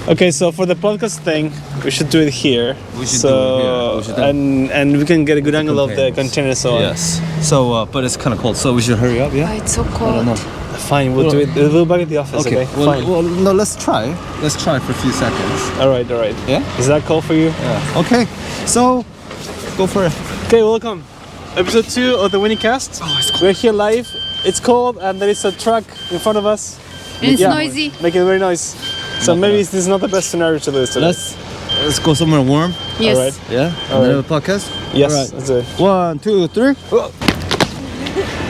Okay, so for the podcast thing, we should do it here. We should do it here. We should and we can get a good angle of the container. So yes. So, but it's kind of cold, so we should hurry up. Yeah. Oh, it's so cold. I don't know. Fine, we'll do it. We'll back at the office. Okay. Well, Fine. well, no. Let's try. Let's try for a few seconds. All right. Yeah. Is that cool for you? Yeah. Okay. So, go for it. Okay, welcome. Episode 2 of the Wini cast. Oh, it's cold. We're here live. It's cold, and there is a truck in front of us. And it's noisy. Making very noise. So maybe this is not the best scenario to do this today. Let's go somewhere warm. Yes. All right. Yeah. All And then right. have a podcast. Yes. All right. That's it. 1, 2, 3.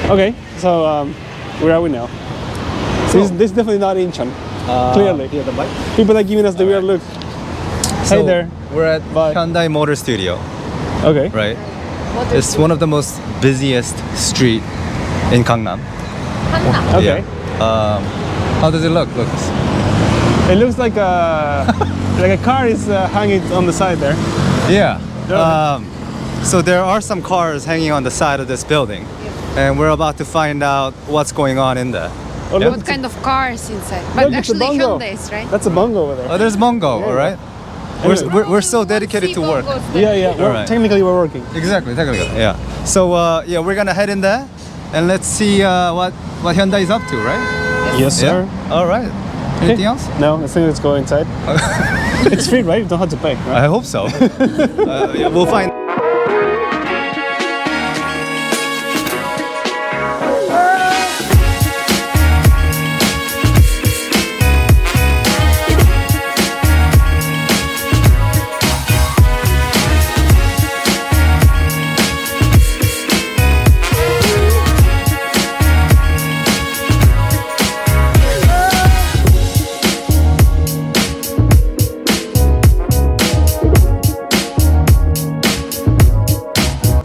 Okay. So where are we now? So this is definitely not Incheon. Clearly. Yeah, the mic. People are giving us the weird look. Hey there. We're at Bye. Hyundai Motorstudio, Okay. right? It's one of the most busiest street in Gangnam. Okay. Yeah. How does it look? Look. It looks like a car is hanging on the side there. Yeah. So there are some cars hanging on the side of this building, and we're about to find out what's going on in there. Oh, Yeah. look, What kind of cars inside? But Look, it's a actually bongo. Hyundai's, right? that's a bongo over there. Oh, there's Mongo, Yeah, all right? We're so dedicated to work. Yeah. Well, Alright. technically we're working. Exactly, technically. Yeah. So yeah, we're gonna head in there, and let's see what Hyundai is up to, right? Yes, sir. Yeah. All right. Anything else? No, I think let's go inside. It's free, right? You don't have to pay, right? I hope so. Yeah, we'll find.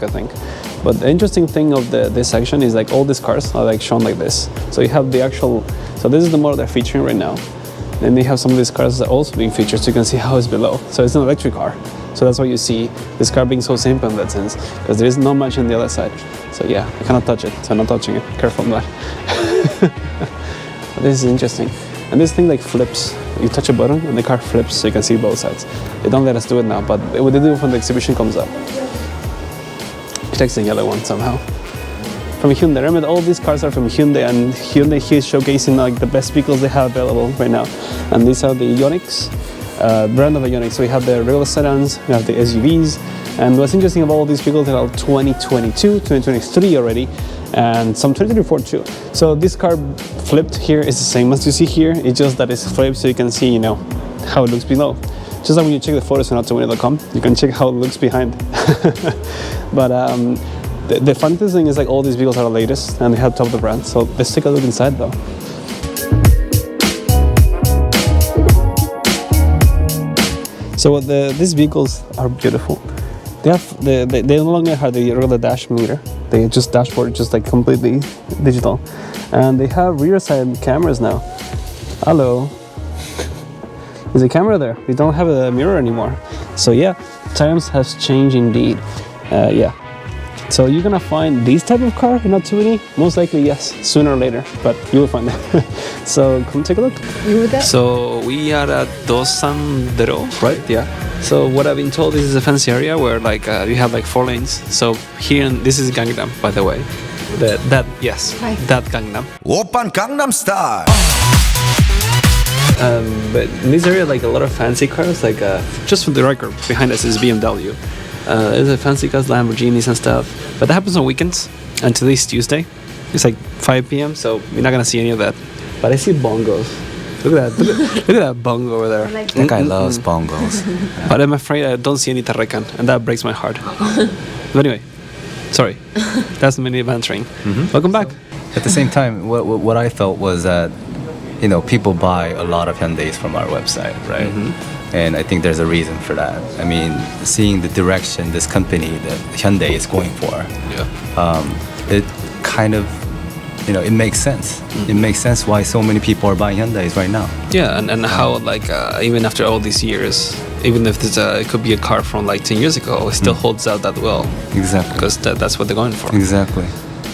I think. But the interesting thing of this section is like all these cars are like shown like this. So you have the actual, so this is the model they're featuring right now. Then they have some of these cars that are also being featured, so you can see how it's below. So it's an electric car. So that's why you see this car being so simple in that sense, because there is not much on the other side. So yeah, I cannot touch it, so I'm not touching it. Careful on that. But this is interesting. And this thing like flips. You touch a button and the car flips so you can see both sides. They don't let us do it now, but they do it when the exhibition comes up. It takes the yellow one somehow. From Hyundai. Remember, all these cars are from Hyundai, and Hyundai here is showcasing like the best vehicles they have available right now. And these are the Ioniqs, brand of Ioniq. So we have the regular sedans, we have the SUVs, and what's interesting about all these vehicles are 2022, 2023 already, and some 2024 too. So this car flipped here is the same as you see here. It's just that it's flipped, so you can see, how it looks below. Just like when you check the photos on Autowini.com, you can check how it looks behind. But the fun thing is like all these vehicles are the latest and they have top of the brand. So let's take a look inside though. So these vehicles are beautiful. They no longer have the regular dash meter. They just dashboard, just like completely digital, and they have rear side cameras now. Hello. There's a camera there. We don't have a mirror anymore. So yeah, times has changed indeed. Yeah. So you're gonna find this type of car in Autowini? Most likely yes, sooner or later, but you will find it. So come take a look. You with that? So we are at Dosandero, right? Yeah. So what I've been told, this is a fancy area where like you have like 4 lanes. So here, this is Gangnam, by the way. That Gangnam. Oppan Gangnam Style. But in this area, like a lot of fancy cars, like just for the record, behind us is BMW. There's a fancy cars, Lamborghinis and stuff. But that happens on weekends. And today's Tuesday. It's like 5 p.m. So we're not gonna see any of that. But I see bongos. Look at that! Look at that bongo over there. That guy loves bongos. But I'm afraid I don't see any tarrekan, and that breaks my heart. But anyway, sorry. That's mini bantering. Welcome back. At the same time, what I felt was that people buy a lot of Hyundais from our website, right? And I think there's a reason for that. I mean, seeing the direction this company, that Hyundai is going for, it kind of, it makes sense. It makes sense why so many people are buying Hyundais right now. Yeah, and how like even after all these years, even if it could be a car from like 10 years ago, it still holds out that well. Exactly. Because that's what they're going for. Exactly.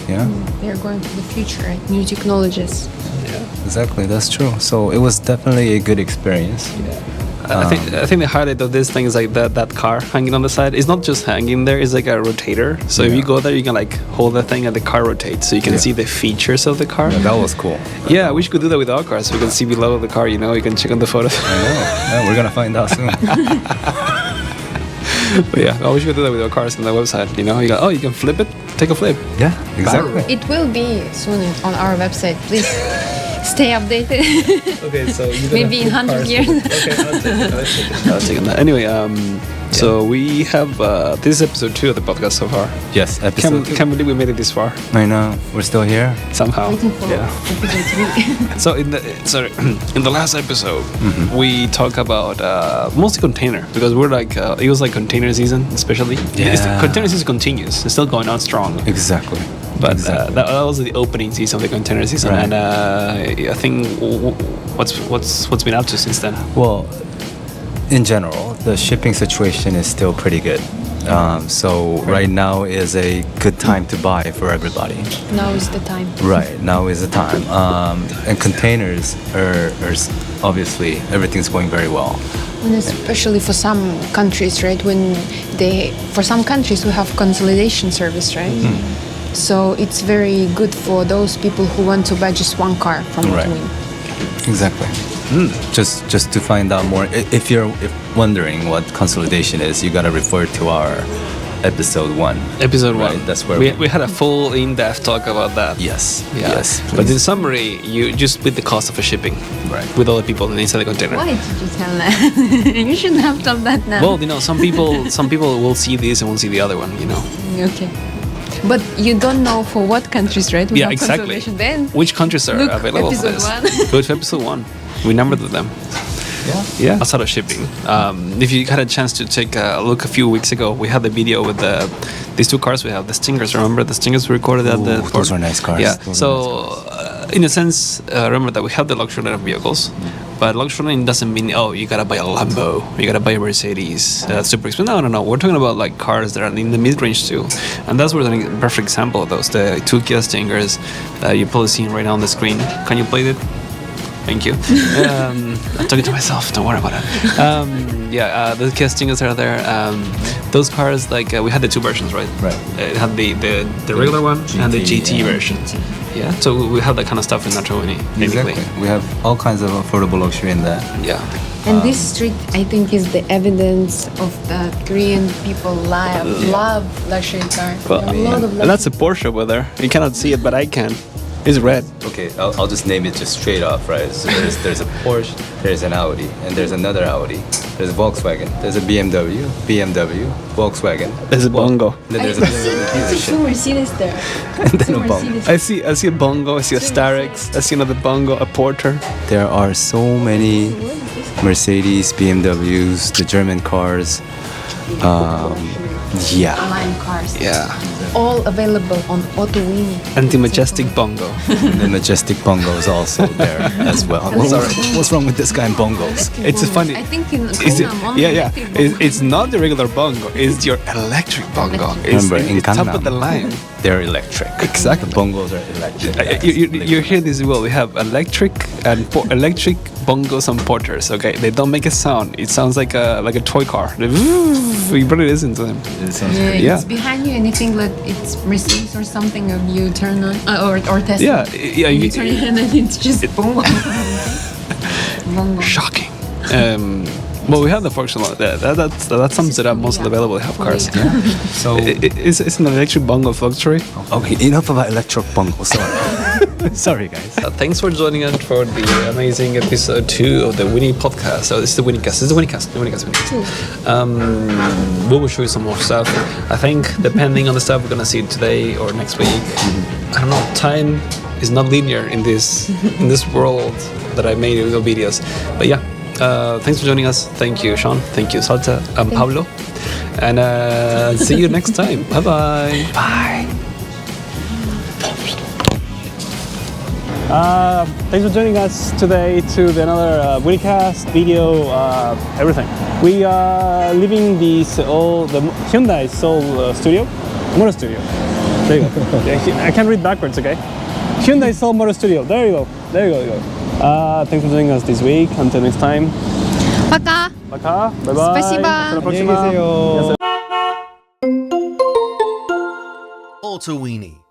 Yeah. They're going for the future, right? New technologies. Yeah. Exactly. That's true. So it was definitely a good experience. I think the highlight of this thing is like that car hanging on the side. It's not just hanging there; it's like a rotator. So if you go there, you can like hold the thing and the car rotates, so you can see the features of the car. That was cool. Yeah, we should do that with our cars. We can see below the car. You know, you can check on the photos. I know. Yeah, we're gonna find out soon. But yeah, I wish we could do that with our cars on the website. You know, you can flip it, take a flip. Yeah, exactly. It will be soon on our website. Please stay updated. Okay, so Maybe in 100 years. Okay, I'll take it. Anyway, so we have this is episode 2 of the podcast so far. Yes, episode 2. Can't believe we made it this far I know. We're still here. somehow. Waiting for episode 3. So in the last episode, we talk about mostly container because we're like it was like container season, especially. Yeah. Container season continues. It's still going on strong. Exactly. But that was the opening season of the container season, Right. and I think what's been up to since then. Well, in general, the shipping situation is still pretty good. So right now is a good time to buy for everybody. Now is the time. Right, now is the time. And containers are obviously everything's going very well. And especially for some countries, right? For some countries we have consolidation service, right? So it's very good for those people who want to buy just one car from Right. Autowini. Exactly. Just to find out more, if you're wondering what consolidation is, you gotta refer to our episode 1. Episode 1. Right, that's where we had a full in-depth talk about that. Yes. Yeah. Yes. But please. in summary, you just split the cost of a shipping, Right. with all the people inside the container. Why did you tell that? You shouldn't have told that now. Well, you know, some people will see this and won't see the other one. You know. Okay. But you don't know for what countries, right? We Yeah, have exactly. consolidation. Then Which countries are Look, available for episode this? 1. Go to episode 1. We numbered them. Yeah. Outside of shipping, if you had a chance to take a look a few weeks ago, we had the video with these 2 cars we have, the Stingers. Remember the Stingers we recorded at the Ooh, those are nice cars. Yeah. Those So, in a sense, remember that we have the luxury line of vehicles, but luxury line doesn't mean you gotta buy a Lambo, you gotta buy a Mercedes. That's super expensive. No. We're talking about like cars that are in the mid-range too, and that's where the perfect example of those. The 2 Kia Stingers you're probably seeing right now on the screen. Can you play it? Thank you. I'm talking to myself. Don't worry about it. The Kia Stingers are there. Those cars, like we had the 2 versions, right? Right. It had the regular one and the GT version. Yeah. So we have that kind of stuff in Autowini, basically. Exactly. We have all kinds of affordable luxury in there. Yeah. and this street, I think, is the evidence of that Korean people love luxury cars. Well, a lot of and that's a Porsche over there. You cannot see it, but I can. It's red. Okay, I'll just name it just straight off, right? So there's a Porsche, there's an Audi, and there's another Audi. There's a Volkswagen, there's a BMW, Volkswagen. There's a Bongo. Then there's I see a two Mercedes there. and then Two a Bongo. Mercedes. I see a Bongo. I see a Starex. I see another Bongo. A Porter. There are so many What is this? Mercedes, BMWs, the German cars. Yeah. Line cars. Yeah. All available on Autowini. And the majestic Bongo. And the majestic Bongo is also there as well. What's wrong with this guy and bongos? It's a funny. I think in Is it, Gangnam only yeah. electric bongo. It's not the regular Bongo. It's your electric Bongo. Electric. It's, Remember, in it's top of Gangnam. the line. They're electric. Exactly. The bongos are electric. You hear this well. We have electric and electric bongos and porters. Okay, they don't make a sound. It sounds like a toy car. You better listen to them. It sounds Yeah, great. Yeah. it's behind you and you think that it's Mercedes or something, and you turn on or Tesla. Yeah. You turn it on and it's just bongo. Bongo. Shocking. Well, we have the functional. That sums it up. Most of the available have cars. So It's an electric bongo luxury. okay, enough about electric bongo. Sorry, guys. Thanks for joining us for the amazing episode 2 of the Wini podcast. So this is the Winicast. This is the Winicast. We will show you some more stuff. I think depending on the stuff we're gonna see today or next week. I don't know. Time is not linear in this world that I made little videos. But yeah. Thanks for joining us. Thank you, Sean. Thank you, Salta and Pablo. And see you next time. Bye-bye. Bye. Thanks for joining us today to another Winicast video, everything. We are leaving the Hyundai Seoul studio, Motorstudio. There you go. I can't read backwards, okay? Hyundai Seoul Motorstudio. There you go. Thanks for joining us this week. Until next time. Пока. Пока. Bye-bye. Спасибо. Hasta la 안녕히 próxima. 계세요. Autowini.